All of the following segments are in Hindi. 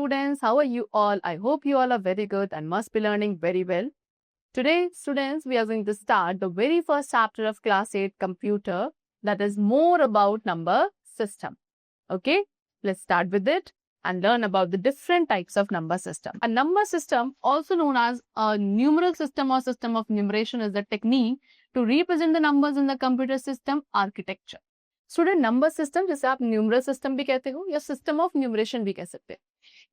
students, how are you all? I hope you all are very good and must be learning very well. Today, students, we are going to start the very first chapter of class 8 computer, that is more about number system. Okay, let's start with it and learn about the different types of number system. A number system, also known as a numeral system or system of numeration, is the technique to represent the numbers in the computer system architecture. Student number system, जैसे आप न्यूमरल सिस्टम भी कहते हो या सिस्टम ऑफ न्यूमरेशन भी कह सकते हैं,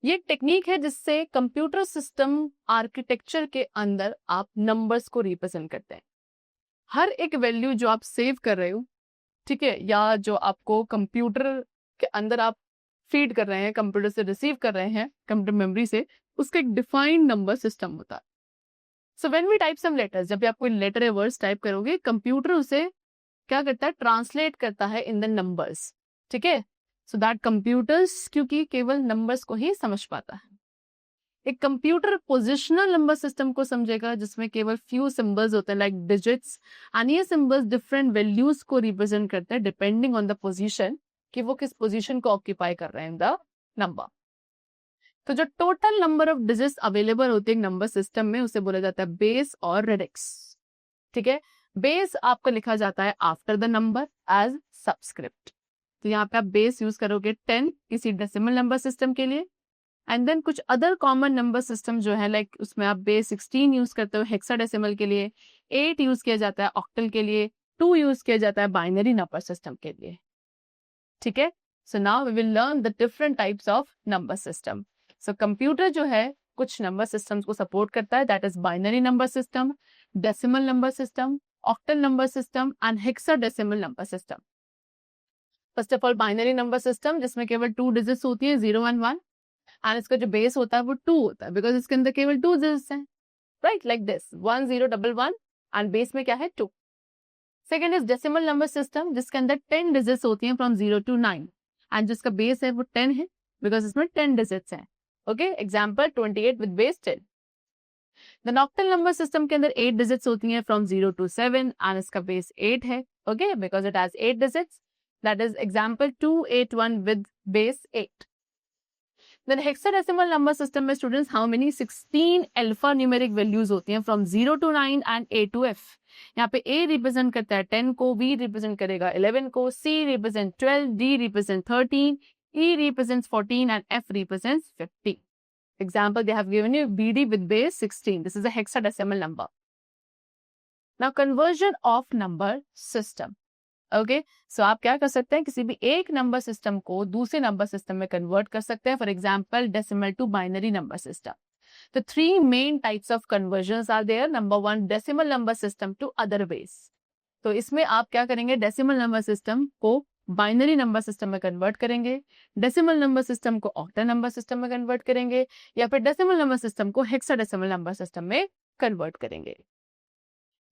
ये एक टेक्निक है जिससे कंप्यूटर सिस्टम आर्किटेक्चर के अंदर आप नंबर्स को रिप्रेजेंट करते हैं. हर एक वैल्यू जो आप सेव कर रहे हो, ठीक है, या जो आपको कंप्यूटर के अंदर आप फीड कर रहे हैं, कंप्यूटर से रिसीव कर रहे हैं, कंप्यूटर मेमोरी से, उसका एक डिफाइंड नंबर सिस्टम होता है. So when we type some letters, जब भी आप कोई लेटर या वर्ड्स टाइप करोगे, कंप्यूटर उसे क्या करता है, ट्रांसलेट करता है इन द नंबर्स. ठीक है, सो दैट कंप्यूटर्स क्योंकि केवल नंबर्स को ही समझ पाता है. एक कंप्यूटर पोजिशनल नंबर सिस्टम को समझेगा जिसमें केवल फ्यू सिंबल्स होते हैं लाइक डिजिट्स, एंड ये सिंबल्स डिफरेंट वैल्यूज को रिप्रेजेंट करते हैं डिपेंडिंग ऑन द पोजीशन कि वो किस पोजीशन को ऑक्यूपाई कर रहे हैं इन द नंबर. तो जो total number of digits available होते हैं नंबर सिस्टम में, उसे बोला जाता है बेस और रेडिक्स. ठीक है, बेस आपका लिखा जाता है after the number as subscript. तो यहाँ पे आप बेस यूज करोगे 10 किसी डेसिमल नंबर सिस्टम के लिए, एंड देन कुछ अदर कॉमन नंबर सिस्टम जो है लाइक उसमें आप बेस 16 यूज करते हो हेक्साडेसिमल के लिए, 8 यूज किया जाता है ऑक्टल के लिए, 2 यूज किया जाता है बाइनरी नंबर सिस्टम के लिए. ठीक है, so now we will learn the different types of number system. So computer जो है कुछ नंबर सिस्टम्स को सपोर्ट करता है, that is binary number system, decimal number system, octal number system and hexadecimal number system. First of all binary number system जिसमें केवल 2 डिजिट्स होती है 0 1 1, एंड इसका जो बेस होता है वो 2 होता है बिकॉज इसके अंदर केवल 2 डिजिट्स हैं, right, like this 1 0 1 1 and base में क्या है 2. Second is decimal number system जिसके अंदर 10 डिजिट्स होती हैं फ्रॉम 0 to 9 एंड जिसका बेस है वो 10 है बिकॉज इसमें 10 डिजिट्स हैं. Okay, example 28 with base 10. The octal number system के अंदर 8 डिजिट्स होती हैं फ्रॉम 0 to 7 एंड इसका बेस 8 है. Okay, because it has 8 digits, that is example 281 with base 8. Then hexadecimal number system में students how many 16 alphanumeric values होती हैं from 0 to 9 and A to F. यहाँ पे A रिप्रेजेंट करता है 10 को, B रिप्रेजेंट करेगा 11 को, C represent 12, D represent 13, E represents 14 and F represents 50. Example, they have given you BD with base 16. This is a hexadecimal number. Now, conversion of number system. Okay, so आप क्या कर सकते हैं, किसी भी एक नंबर सिस्टम को दूसरे नंबर सिस्टम में कन्वर्ट कर सकते हैं. For example decimal to binary number system. The 3 main types of conversions are there. Number 1, decimal number system to other base. तो इसमें आप क्या करेंगे, डेसिमल नंबर सिस्टम को बाइनरी नंबर सिस्टम में कन्वर्ट करेंगे, डेसिमल नंबर सिस्टम को ऑक्टल नंबर सिस्टम में कन्वर्ट करेंगे, या फिर डेसिमल नंबर सिस्टम को हेक्साडेसिमल नंबर सिस्टम में कन्वर्ट करेंगे.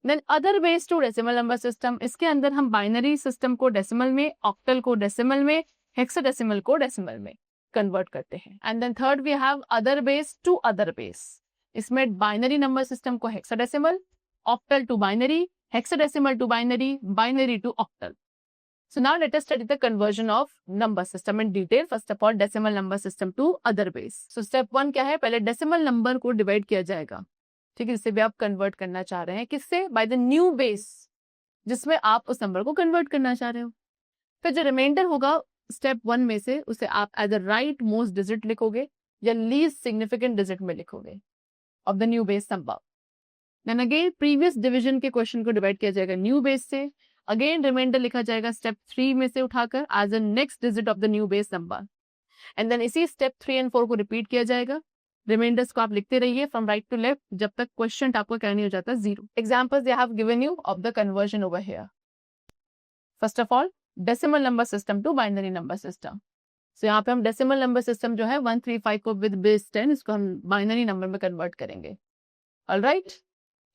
Then other base to decimal number system, इसके अंदर हम बाइनरी सिस्टम को डेसिमल में, ऑक्टल को डेसिमल में, हेक्साडेसिमल को डेसिमल में कन्वर्ट करते हैं. And then third we have other base to other base. इसमें बाइनरी नंबर सिस्टम को hexadecimal, octal to binary, hexadecimal to binary, binary to octal. So now let us study the conversion of number system in detail. First of all, decimal number system to other base. So step 1 क्या है, पहले decimal number को डिवाइड किया जाएगा. ठीक है, जिससे भी आप कन्वर्ट करना चाह रहे हैं, किससे, बाय द न्यू बेस जिसमें आप उस नंबर को कन्वर्ट करना चाह रहे हो. फिर जो रिमाइंडर होगा स्टेप 1 में से, उसे आप as a right most digit लिखोगे या लीस्ट सिग्निफिकेंट डिजिट में लिखोगे of the new base number. Then again previous division के क्वेश्चन को डिवाइड किया जाएगा न्यू बेस से. अगेन रिमाइंडर लिखा जाएगा स्टेप 3 में से उठाकर as a next digit of the new base number. And then इसी स्टेप 3 एंड 4 को रिपीट किया जाएगा. रिमाइंडर्स को आप लिखते रहिए फ्रॉम राइट टू लेफ्ट जब तक क्वेश्चन आपको क्या नहीं हो जाता 0. Examples they have given you of the conversion over here. First of all decimal number system to binary number system. So यहाँ पे हम डेसिमल नंबर सिस्टम जो है 135 को विद बेस 10, इसको हम बाइनरी नंबर में कन्वर्ट करेंगे. ऑलराइट,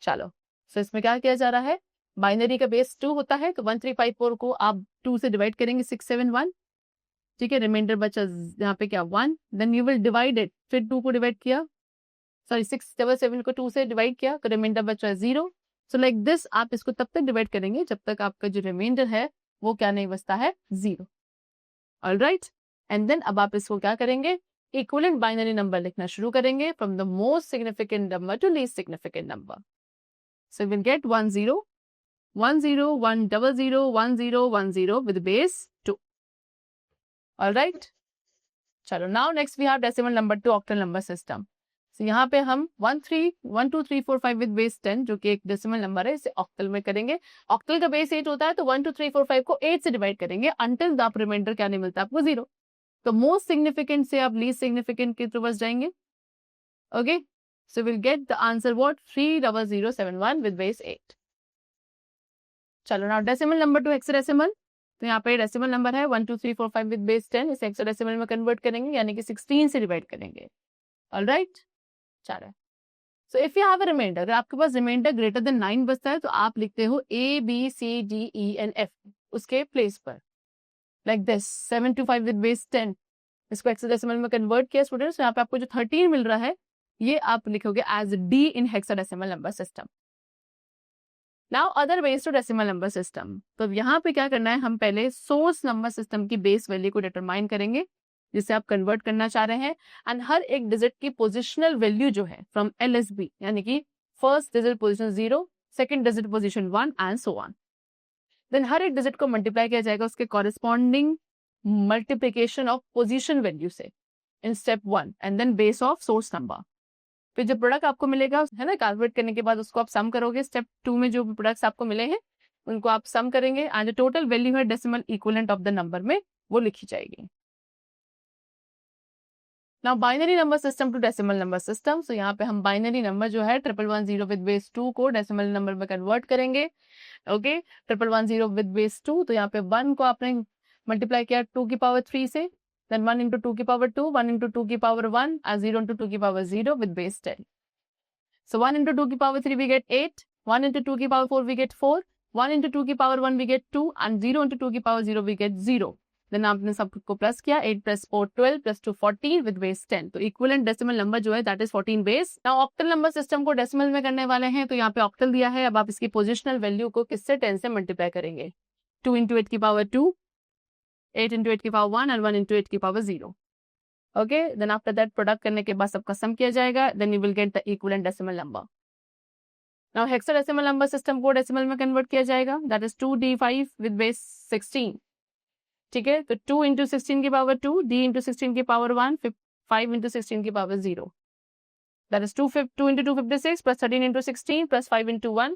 चलो. सो इसमें क्या किया जा रहा है, बाइनरी का बेस 2 होता है, तो 1354 को आप 2 से डिवाइड करेंगे 671. ठीक है, रिमाइंडर बचा यहाँ पे क्या 1. Then you will divide it, फिर 2 को डिवाइड किया, सॉरी 677 को 2 से डिवाइड किया, तो रिमाइंडर बचा 0. सो लाइक दिस आप इसको तब तक डिवाइड करेंगे जब तक आपका जो रिमाइंडर है वो क्या नहीं बचता है 0. ऑलराइट, एंड देन अब आप इसको क्या करेंगे, इक्विवेलेंट बाइनरी नंबर लिखना शुरू करेंगे from the most significant number two least significant number. So we'll get 1 0 1 0 1 0 0 1 0 1 0 with base 2. All right. चलो now next we have decimal number to octal number system. So यहाँ पे हम 1 3 1 2 3 4 5 with base 10 जो कि एक डेसिमल नंबर है, इसे ऑक्टल में करेंगे. ऑक्टल का बेस 8 होता है तो 1 2 3 4 5 को 8 से डिवाइड करेंगे until द रिमाइंडर क्या नहीं मिलता आपको 0. तो मोस्ट सिग्निफिकेंट से आप लीस्ट सिग्निफिकेंट के तरफ जाएंगे. Okay, so we'll get the answer what 30071 with base 8. चलो now decimal number to hexadecimal. तो यहाँ पे डेसिमल नंबर है 1 2 3 4 5 with base 10. इसे हेक्साडेसिमल में कन्वर्ट करेंगे यानी कि 16 से डिवाइड करेंगे. All right. चलो, so if you have a reminder, अगर आपके पास रिमाइंडर ग्रेटर देन 9 बचता है तो आप लिखते हो A B C D E and F उसके प्लेस पर, लाइक दिस 725 विद बेस 10. इसको हेक्साडेसिमल में कन्वर्ट किया स्टूडेंट्स. यहाँ पे आपको जो 13 मिल रहा है ये आप लिखोगे as D in hexadecimal number system. Now other ways to decimal number system. तो यहाँ पे क्या करना है, हम पहले सोर्स नंबर सिस्टम की बेस वैल्यू को डिटरमाइन करेंगे जिसे आप कन्वर्ट करना चाह रहे हैं. एंड हर एक डिजिट की पोजिशनल वैल्यू जो है फ्रॉम LSB यानी कि first digit position 0, second digit position 1 and so on. Then हर एक डिजिट को मल्टीप्लाई किया जाएगा उसके corresponding multiplication of position value से in step 1 and then base of source number. फिर जो प्रोडक्ट आपको मिलेगा है ना, कैलकुलेट करने के बाद उसको आप सम करोगे. स्टेप 2 में जो प्रोडक्ट्स आपको मिले हैं उनको आप सम करेंगे एंड जो टोटल वैल्यू है decimal equivalent of the number में वो लिखी जाएगी. Now binary number system to decimal number system. So यहाँ पे हम बाइनरी नंबर जो है 1110 विद बेस 2 को डेसिमल नंबर में कन्वर्ट करेंगे. Okay, 1110 with base 2. तो यहाँ पे 1 को आपने मल्टीप्लाई किया 2 की पावर 3 से, then 1 into 2 की पावर 2, 1 into 2 की पावर 1 and 0 into 2 की power 0 with base 10. So 1 into 2 की पावर 3 we get 8, 1 into 2 की पावर 4 we get 4, 1 into 2 की power 1 we get 2 and 0 into 2 की पावर 0 we get 0. Then आपने सबको प्लस किया, 8 plus 4 12 plus 2 14 with base 10. तो इक्विवेलेंट डेसिमल नंबर जो है that is 14 base. Now octal number system को डेसिमल में करने वाले हैं तो यहाँ पे ऑक्टल दिया है. अब आप इसकी पोजिशनल वैल्यू को किससे 10 से मल्टीप्लाई करेंगे. 2 into 8 की पावर 2, 8 into 8 की पावर 1 and 1 into 8 की power 0. Okay, then after that product करने के बाद सबका सम किया जाएगा. Then you will get the equivalent decimal number. Now hexadecimal number system को डेसिमल में कन्वर्ट किया जाएगा. That is 2D5 with base 16. ठीक है, तो 2 into 16 की पावर 2, D into 16 की पावर 1, 5 into 16 की power 0. That is 2 into 256 plus 13 into 16 plus 5 into 1.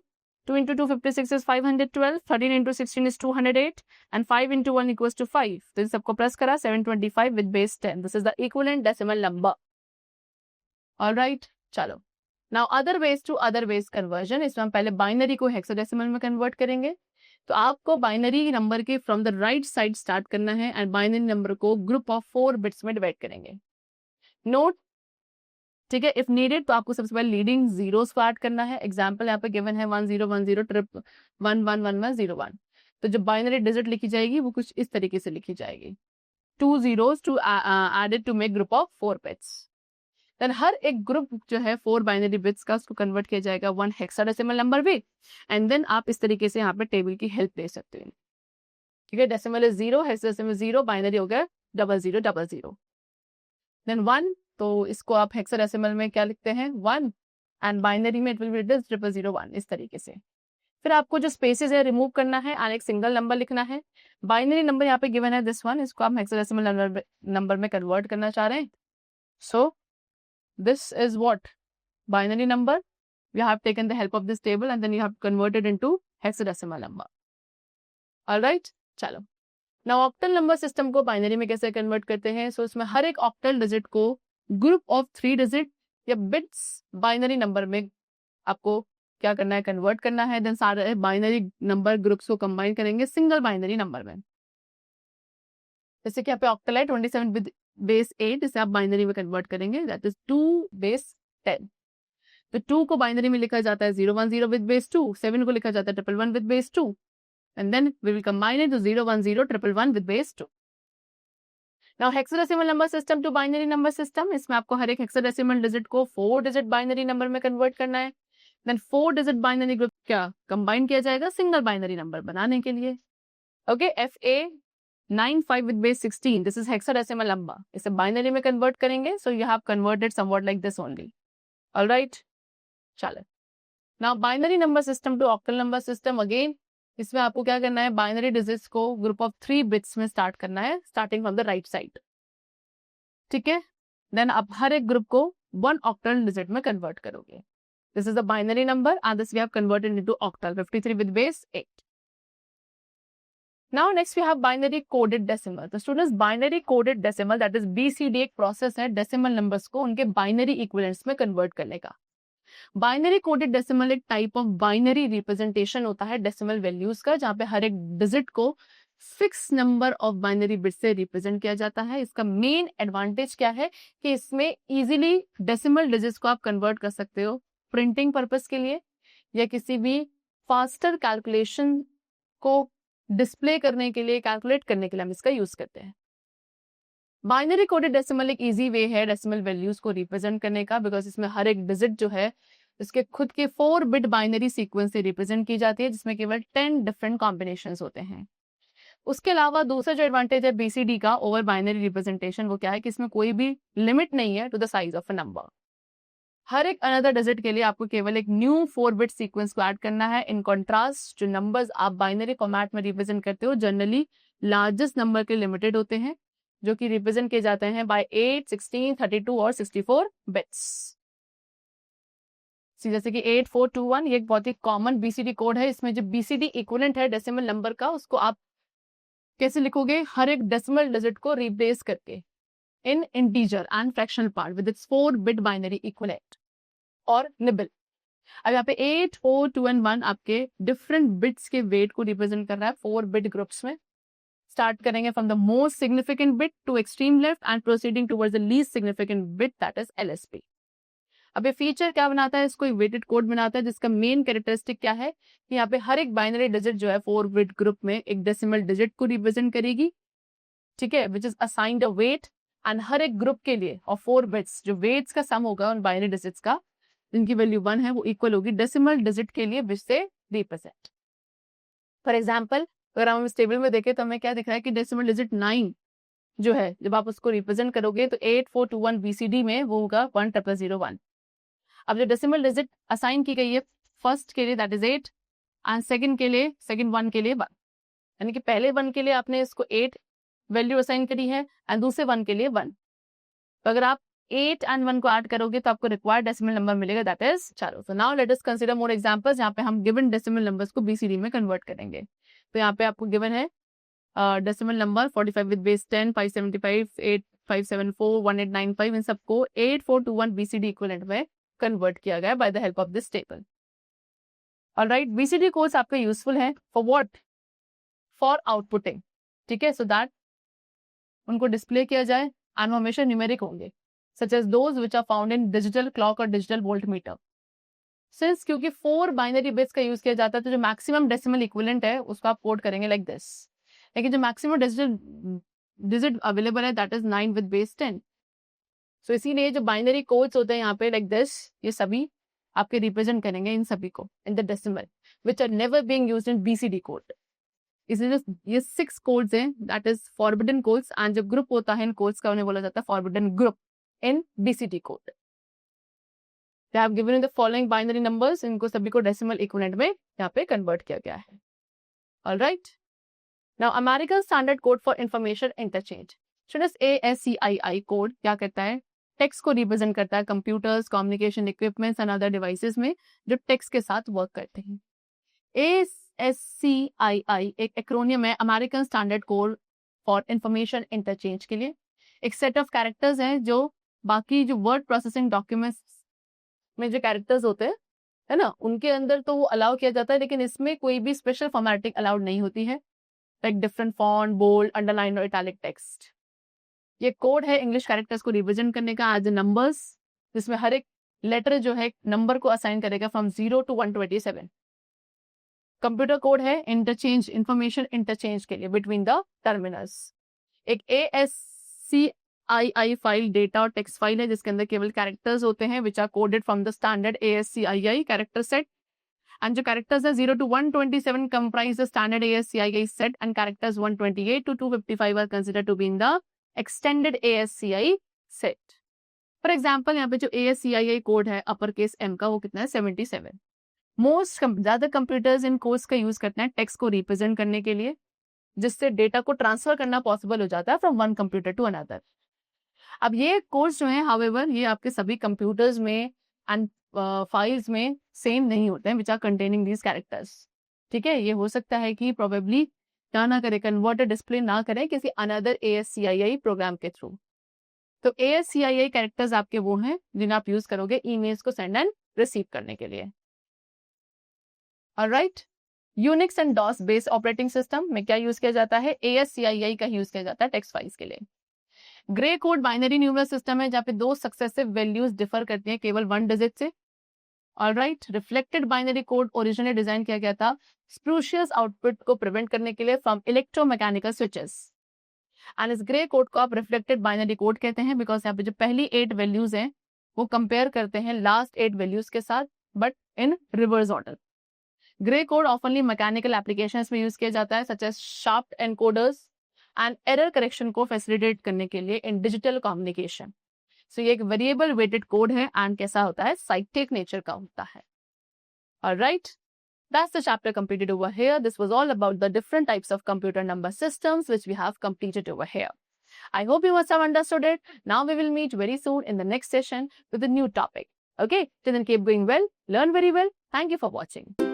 2 into 256 is 512, 13 into 16 is 208 and 5 into 1 equals to 5. तो इन सबको प्लस करा 725 with base 10. This is the equivalent decimal number. All right, चलो. Now other ways to other ways conversion. इसमें हम पहले बाइनरी को हेक्साडेसिमल में कन्वर्ट करेंगे. तो आपको बाइनरी नंबर के from the right side start करना है एंड बाइनरी नंबर को ग्रुप ऑफ 4 बिट्स में डिवाइड करेंगे. नोट, ठीक है, इफ नीडेड तो आपको सबसे पहले लीडिंग जीरोस को ऐड करना है. एग्जांपल यहाँ पे गिवन है 1010 ट्रिप 111101. तो जो बाइनरी डिजिट लिखी जाएगी वो कुछ इस तरीके से लिखी जाएगी. 2 zeros to added to make group of 4 bits. Then हर एक ग्रुप जो है 4 बाइनरी बिट्स का उसको कन्वर्ट किया जाएगा 1 हेक्साडेसिमल नंबर में. एंड देन आप इस तरीके से यहाँ पे टेबल की हेल्प ले सकते हैं. ठीक है, डेसिमल इज 0, हेक्साडेसिमल 0, बाइनरी हो गया 0000. देन 1, तो इसको आप हेक्साडेसिमल में क्या लिखते हैं 1 एंड बाइनरी में इट विल बी 0001 इस तरीके से. फिर आपको जो स्पेसेस है रिमूव करना है एंड एक सिंगल नंबर लिखना है. बाइनरी नंबर यहाँ पे गिवन है दिस वन, इसको आप हेक्साडेसिमल नंबर में कन्वर्ट करना चाह रहे हैं. So this is what binary number. You have taken the help of this table and then you have converted into hexadecimal number. All right, चलो. Now ऑक्टल नंबर सिस्टम को बाइनरी में कैसे कन्वर्ट करते हैं. सो इसमें हर एक ऑक्टल डिजिट को ग्रुप ऑफ 3 डिजिट या बिट्स बाइनरी नंबर में आपको क्या करना है, कन्वर्ट करना है. देन सारे बाइनरी नंबर ग्रुप्स को कंबाइन करेंगे सिंगल बाइनरी नंबर में. जैसे कि यहाँ पे ऑक्टल है 27 विद बेस 8, इसे आप बाइनरी में कन्वर्ट करेंगे. That is 2 base 10. तो 2 को बाइनरी में लिखा जाता है 010 विद बेस 2, 7 को लिखा जाता है 111 with base 2 and then we will combine it to 010 111 with base 2. Now hexadecimal number system to binary number system. इसमें आपको हर एक हेक्साडेसिमल डिजिट को 4 डिजिट बाइनरी नंबर में कन्वर्ट करना है. देन 4 डिजिट बाइनरी ग्रुप क्या कंबाइन किया जाएगा सिंगल बाइनरी नंबर बनाने के लिए. Okay, FA 95 with base 16, this is hexadecimal number. इसे बाइनरी में कन्वर्ट करेंगे, so you have converted somewhat like this only. All right, चलो. Now binary number system to octal number system again. इसमें आपको क्या करना है, बाइनरी डिजिट्स को ग्रुप ऑफ 3 बिट्स में स्टार्ट करना है, starting from the right side. ठीक है, देन आप हर एक ग्रुप को 1 ऑक्टल डिजिट में कन्वर्ट करोगे. This is the binary number and this we have converted into octal 53 with base 8. Now next we have binary coded decimal. The students binary coded decimal that is BCD एक प्रोसेस है डेसिमल नंबर्स को उनके बाइनरी इक्विवेलेंट्स में कन्वर्ट करने का. बाइनरी कोडेड डेसिमल एक टाइप ऑफ बाइनरी रिप्रेजेंटेशन होता है डेसिमल वैल्यूज का, जहाँ पे हर एक डिजिट को fix number of binary bit से रिप्रेजेंट किया जाता है. इसका मेन एडवांटेज क्या है कि इसमें इजीली डेसिमल डिजिट्स को आप कन्वर्ट कर सकते हो प्रिंटिंग पर्पस के लिए या किसी भी फास्टर कैलकुलेशन को डिस्प्ले करने के लिए, कैलकुलेट करने के लिए हम इसका यूज करते हैं. बाइनरी कोडेड डेसिमल एक इजी वे है डेसिमल वैल्यूज को रिप्रेजेंट करने का, बिकॉज इसमें हर एक डिजिट जो है इसके खुद के 4 बिट बाइनरी सीक्वेंस से रिप्रेजेंट की जाती है, जिसमें केवल 10 डिफरेंट कॉम्बिनेशंस होते हैं. उसके अलावा दूसरा जो एडवांटेज है बीसीडी का ओवर बाइनरी रिप्रेजेंटेशन, वो क्या है कि इसमें कोई भी लिमिट नहीं है to the size of a number. हर एक अनदर डिजिट के लिए आपको केवल एक न्यू 4 बिट सीक्वेंस को ऐड करना है. इन कॉन्ट्रास्ट जो नंबर्स आप बाइनरी फॉर्मेट में रिप्रेजेंट करते हो जनरली लार्जेस्ट नंबर के लिमिटेड होते हैं, जो कि रिप्रेजेंट किए जाते हैं बाय 8, 16, 32 और 64 बिट्स. जैसे कि 8421 ये एक बहुत ही कॉमन बीसीडी कोड है. इसमें जो बीसीडी इक्विवेलेंट है डेसिमल नंबर का, उसको आप कैसे लिखोगे, हर एक डेसिमल डिजिट को रिप्लेस करके in integer and fractional part with its 4 bit binary equivalent और निबल. अब यहाँ पे 8, 4, 2 and 1 आपके डिफरेंट बिट्स के वेट को रिप्रेजेंट कर रहा है 4 बिट ग्रुप्स में. स्टार्ट करेंगे from the most significant bit to extreme left and proceeding towards the least significant bit that is LSP. अब ये फीचर क्या बनाता है, इसको एक वेटेड कोड बनाता है, जिसका मेन कैरेक्टरिस्टिक क्या है कि यहाँ पे हर एक बाइनरी डिजिट जो है 4 बिट ग्रुप में एक डेसिमल डिजिट को रिप्रेजेंट करेगी. ठीक है, which is assigned a weight and हर एक ग्रुप के लिए और 4 बिट्स जो वेट्स का सम होगा उन बाइनरी डिजिट्स का, जिनकी वैल्यू 1 है, वो इक्वल होगी डेसिमल डिजिट के लिए विच से रिप्रेजेंट. फॉर एग्जाम्पल अगर हम इस टेबल में देखें तो हमें क्या दिख रहा है कि डेसिमल डिजिट 9 जो है जब आप उसको रिप्रेजेंट करोगे तो 8421 बीसीडी में वो होगा 10001. अब जो डेसिमल डिजिट असाइन की गई है फर्स्ट के लिए दैट इज 8 एंड सेकंड के लिए, सेकंड 1 के लिए 1, यानी कि पहले 1 के लिए आपने इसको 8 वैल्यू असाइन करी है एंड दूसरे 1 के लिए 1. तो अगर आप 8 एंड 1 को ऐड करोगे तो आपको रिक्वायर्ड डेसिमल नंबर मिलेगा that is 4. So now let us consider more examples जहाँ पे हम गिवन डेसिमल नंबर्स को बीसीडी में कन्वर्ट करेंगे. तो यहाँ पे आपको गिवन है डेसिमल नंबर 45 विद बेस 10, 575, 8574, 1895, इन सबको 8421 बीसीडी इक्विवेलेंट में कन्वर्ट किया गया by the help of this table. Alright, BCD codes आपके यूजफुल है फॉर व्हाट, फॉर आउटपुटिंग. ठीक है, सो दैट उनको डिस्प्ले किया जाए एंड वो हमेशा न्यूमेरिक होंगे, such as those which are found in digital clock और digital voltmeter. Since क्योंकि 4 बाइनरी बिट्स का यूज किया जाता है तो जो मैक्सिमम डेसिमल इक्विवेलेंट है उसको आप कोड करेंगे लाइक दिस. लेकिन जो मैक्सिमम डिजिट अवेलेबल है दैट इज 9 विद बेस 10. सो इसीलिए जो बाइनरी कोड्स होते हैं यहाँ पे लाइक दिस, ये सभी आपके रिप्रेजेंट करेंगे इन सभी को in the decimal which are never being used in BCD code. इसलिए ये 6 कोड्स हैं that is forbidden codes and जो ग्रुप होता है इन कोड्स का उन्हें बोला जाता है forbidden group in BCD code. They have given in the following binary numbers. इनको सभी को decimal equivalent में यहाँ पे convert किया गया है. All right. Now American Standard Code for Information Interchange. Students, ASCII code क्या करता है? टेक्स्ट को रिप्रेजेंट करता है computers, communication equipments and other devices में जो टेक्स्ट के साथ वर्क करते हैं. ASCII एक एक्रोनियम है American standard code for information interchange के लिए. एक सेट ऑफ कैरेक्टर्स हैं जो बाकी जो वर्ड प्रोसेसिंग डॉक्यूमेंट्स में जो कैरेक्टर्स होते हैं है ना, उनके अंदर तो वो अलाउ किया जाता है, लेकिन इसमें कोई भी स्पेशल फॉर्मेटिंग अलाउड नहीं होती है, like different font, bold, underline और इटैलिक टेक्स्ट. ये कोड है इंग्लिश कैरेक्टर्स को रिप्रेजेंट करने का एज नंबर्स, जिसमें हर एक लेटर जो है नंबर को असाइन करेगा फ्रॉम 0 to 127. कंप्यूटर कोड है इंटरचेंज, इंफॉर्मेशन इंटरचेंज के लिए बिटवीन द टर्मिनल्स. एक ASCII फाइल डेटा और टेक्स्ट फाइल है जिसके अंदर केवल कैरेक्टर्स होते हैं which are coded from the standard ASCII character set and जो कैरेक्टर्स है 0 to 127 comprise the standard ASCII set and characters 128 to 255 are considered to be in the extended ASCII set. For example यहाँ पे जो ASCII कोड है अपर केस M का वो कितना है 77. ज्यादा कंप्यूटर्स इन कोड्स का यूज करते हैं टेक्स्ट को रिप्रेजेंट करने के लिए, जिससे डेटा को ट्रांसफर करना पॉसिबल हो जाता है from one computer to another. अब ये कोड्स जो है हाउएवर ये आपके सभी कंप्यूटर्स में एंड फाइल्स में सेम नहीं होते हैं which are containing these characters. ठीक है, ये हो सकता है कि प्रोबेबली क्या ना करे, कन्वर्टर डिस्प्ले ना करें किसी अनदर ASCII प्रोग्राम के थ्रू. तो ASCII कैरेक्टर्स आपके वो हैं जिन्हें आप यूज करोगे ईमेल्स को सेंड एंड रिसीव करने के लिए. Alright, Unix and DOS based operating system में क्या यूज किया जाता है, ASCII का यूज किया जाता है टेक्स्ट फाइल्स के लिए. Grey code binary numeral system है जहाँ पे दो सक्सेसिव वैल्यूज डिफर करती हैं केवल 1 डिजिट से. Alright, reflected binary code originally design किया गया था स्प्रूशियस आउटपुट को प्रिवेंट करने के लिए फ्रॉम इलेक्ट्रोमैकेनिकल स्विचेस. एंड इस ग्रे कोड को आप रिफ्लेक्टेड बाइनरी कोड कहते हैं बिकॉज यहाँ पे जो पहली 8 वैल्यूज हैं वो कंपेयर करते हैं लास्ट 8 वैल्यूज के साथ but in reverse order. Gray code oftenly mechanical applications में यूज किया जाता है सच एज शार्प एनकोडर्स एंड एरर करेक्शन को फैसिलिटेट करने के लिए इन डिजिटल कम्युनिकेशन. सो ये एक वेरिएबल वेटेड कोड है एंड कैसा होता है, साइक्लिक नेचर का होता है. Alright, that's the chapter completed over here. This was all about the different types of computer number systems which we have completed over here. I hope you must have understood it. Now we will meet very soon in the next session with a new topic. Okay, till then keep going well, learn very well. Thank you for watching.